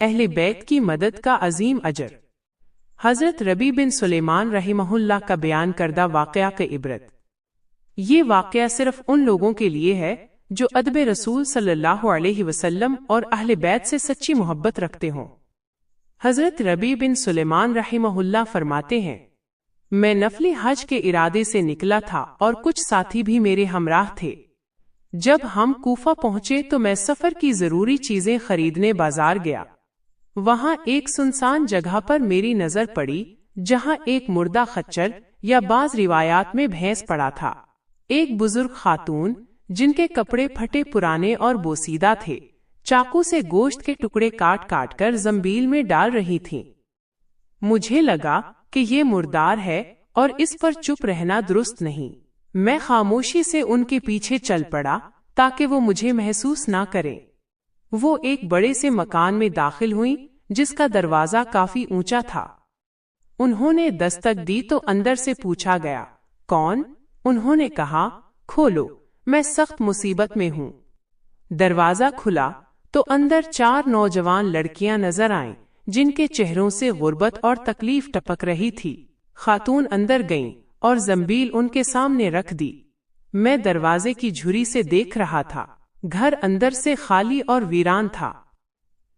اہل بیت کی مدد کا عظیم اجر۔ حضرت ربیع بن سلیمان رحمہ اللہ کا بیان کردہ واقعہ کا عبرت۔ یہ واقعہ صرف ان لوگوں کے لیے ہے جو ادب رسول صلی اللہ علیہ وسلم اور اہل بیت سے سچی محبت رکھتے ہوں۔ حضرت ربیع بن سلیمان رحمہ اللہ فرماتے ہیں، میں نفلی حج کے ارادے سے نکلا تھا اور کچھ ساتھی بھی میرے ہمراہ تھے۔ جب ہم کوفہ پہنچے تو میں سفر کی ضروری چیزیں خریدنے بازار گیا۔ وہاں ایک سنسان جگہ پر میری نظر پڑی جہاں ایک مردہ خچر یا بعض روایات میں بھینس پڑا تھا۔ ایک بزرگ خاتون جن کے کپڑے پھٹے پرانے اور بوسیدہ تھے، چاقو سے گوشت کے ٹکڑے کاٹ کاٹ کر زنبیل میں ڈال رہی تھیں۔ مجھے لگا کہ یہ مردار ہے اور اس پر چپ رہنا درست نہیں۔ میں خاموشی سے ان کے پیچھے چل پڑا تاکہ وہ مجھے محسوس نہ کریں۔ وہ ایک بڑے سے مکان میں داخل ہوئیں جس کا دروازہ کافی اونچا تھا۔ انہوں نے دستک دی تو اندر سے پوچھا گیا، کون؟ انہوں نے کہا، کھولو، میں سخت مصیبت میں ہوں۔ دروازہ کھلا تو اندر 4 نوجوان لڑکیاں نظر آئیں جن کے چہروں سے غربت اور تکلیف ٹپک رہی تھی۔ خاتون اندر گئیں اور زنبیل ان کے سامنے رکھ دی۔ میں دروازے کی جھری سے دیکھ رہا تھا۔ گھر اندر سے خالی اور ویران تھا۔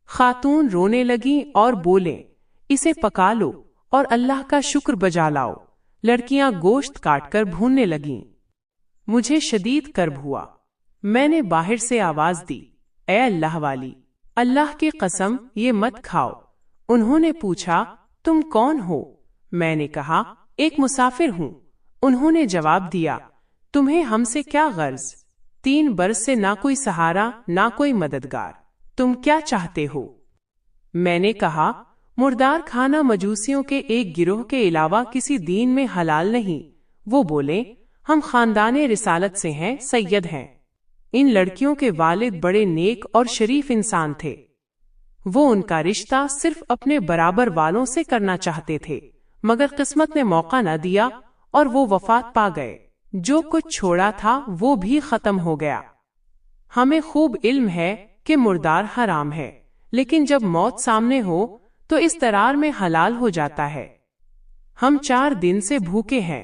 خاتون رونے لگیں اور بولیں، اسے پکا لو اور اللہ کا شکر بجا لاؤ۔ لڑکیاں گوشت کاٹ کر بھوننے لگیں۔ مجھے شدید کرب ہوا۔ میں نے باہر سے آواز دی، اے اللہ والی، اللہ کی قسم یہ مت کھاؤ۔ انہوں نے پوچھا، تم کون ہو؟ میں نے کہا، ایک مسافر ہوں۔ انہوں نے جواب دیا، تمہیں ہم سے کیا غرض؟ 3 برس سے نہ کوئی سہارا نہ کوئی مددگار، تم کیا چاہتے ہو؟ میں نے کہا، مردار کھانا مجوسیوں کے ایک گروہ کے علاوہ کسی دین میں حلال نہیں۔ وہ بولے، ہم خاندان رسالت سے ہیں، سید ہیں۔ ان لڑکیوں کے والد بڑے نیک اور شریف انسان تھے۔ وہ ان کا رشتہ صرف اپنے برابر والوں سے کرنا چاہتے تھے، مگر قسمت نے موقع نہ دیا اور وہ وفات پا گئے۔ جو کچھ چھوڑا تھا وہ بھی ختم ہو گیا۔ ہمیں خوب علم ہے کہ مردار حرام ہے، لیکن جب موت سامنے ہو تو اس اضطرار میں حلال ہو جاتا ہے۔ ہم 4 دن سے بھوکے ہیں۔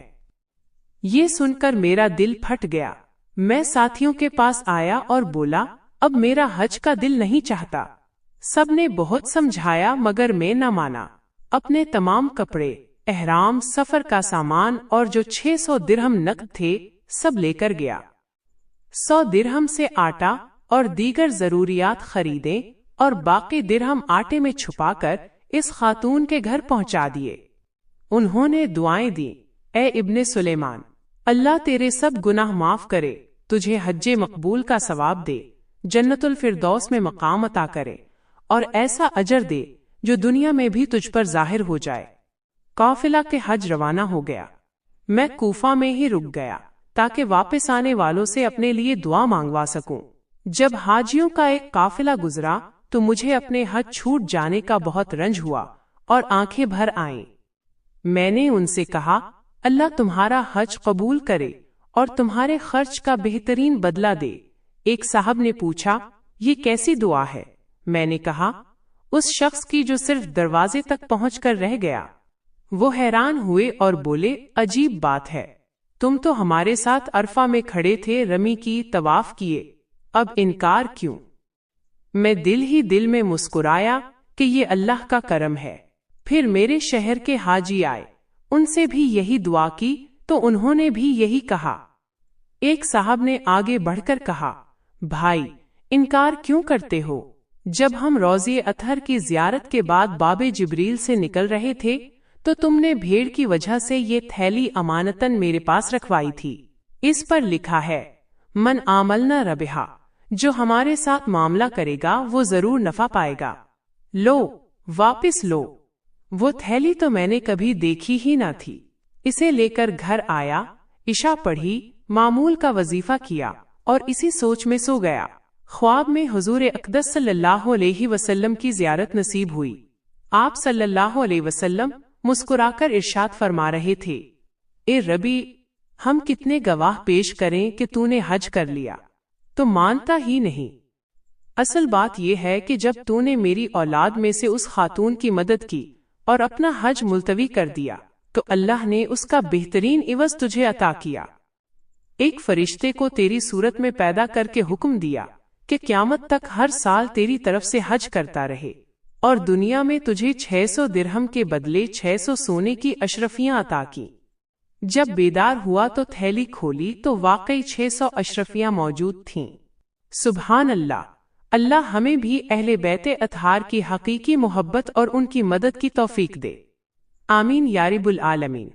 یہ سن کر میرا دل پھٹ گیا۔ میں ساتھیوں کے پاس آیا اور بولا، اب میرا حج کا دل نہیں چاہتا۔ سب نے بہت سمجھایا مگر میں نہ مانا۔ اپنے تمام کپڑے، احرام، سفر کا سامان اور جو 600 درہم نقد تھے سب لے کر گیا۔ 100 درہم سے آٹا اور دیگر ضروریات خریدیں اور باقی درہم آٹے میں چھپا کر اس خاتون کے گھر پہنچا دیے۔ انہوں نے دعائیں دیں، اے ابن سلیمان، اللہ تیرے سب گناہ معاف کرے، تجھے حج مقبول کا ثواب دے، جنت الفردوس میں مقام عطا کرے اور ایسا اجر دے جو دنیا میں بھی تجھ پر ظاہر ہو جائے۔ قافلہ کے حج روانہ ہو گیا۔ میں کوفہ میں ہی رک گیا تاکہ واپس آنے والوں سے اپنے لیے دعا مانگوا سکوں۔ جب حاجیوں کا ایک قافلہ گزرا تو مجھے اپنے حج چھوٹ جانے کا بہت رنج ہوا اور آنکھیں بھر آئیں۔ میں نے ان سے کہا، اللہ تمہارا حج قبول کرے اور تمہارے خرچ کا بہترین بدلہ دے۔ ایک صاحب نے پوچھا، یہ کیسی دعا ہے؟ میں نے کہا، اس شخص کی جو صرف دروازے تک پہنچ کر رہ گیا۔ وہ حیران ہوئے اور بولے، عجیب بات ہے، تم تو ہمارے ساتھ عرفہ میں کھڑے تھے، رمی کی، طواف کیے، اب انکار کیوں؟ میں دل ہی دل میں مسکرایا کہ یہ اللہ کا کرم ہے۔ پھر میرے شہر کے حاجی آئے، ان سے بھی یہی دعا کی تو انہوں نے بھی یہی کہا۔ ایک صاحب نے آگے بڑھ کر کہا، بھائی، انکار کیوں کرتے ہو؟ جب ہم روضہ اطہر کی زیارت کے بعد باب جبریل سے نکل رہے تھے تو تم نے بھیڑ کی وجہ سے یہ تھیلی امانتاً میرے پاس رکھوائی تھی۔ اس پر لکھا ہے، من عاملنا ربحا، جو ہمارے ساتھ معاملہ کرے گا وہ ضرور نفع پائے گا۔ لو، واپس لو۔ وہ تھیلی تو میں نے کبھی دیکھی ہی نہ تھی۔ اسے لے کر گھر آیا، عشاء پڑھی، معمول کا وظیفہ کیا اور اسی سوچ میں سو گیا۔ خواب میں حضور اقدس صلی اللہ علیہ وسلم کی زیارت نصیب ہوئی۔ آپ صلی اللہ علیہ وسلم مسکرا کر ارشاد فرما رہے تھے، اے ربی، ہم کتنے گواہ پیش کریں کہ تو نے حج کر لیا، تو مانتا ہی نہیں۔ اصل بات یہ ہے کہ جب تو نے میری اولاد میں سے اس خاتون کی مدد کی اور اپنا حج ملتوی کر دیا تو اللہ نے اس کا بہترین عوض تجھے عطا کیا۔ ایک فرشتے کو تیری صورت میں پیدا کر کے حکم دیا کہ قیامت تک ہر سال تیری طرف سے حج کرتا رہے، اور دنیا میں تجھے 600 درہم کے بدلے 600 سونے کی اشرفیاں عطا کی۔ جب بیدار ہوا تو تھیلی کھولی تو واقعی 600 اشرفیاں موجود تھیں۔ سبحان اللہ! اللہ ہمیں بھی اہل بیت اطہار کی حقیقی محبت اور ان کی مدد کی توفیق دے۔ آمین یا رب العالمین۔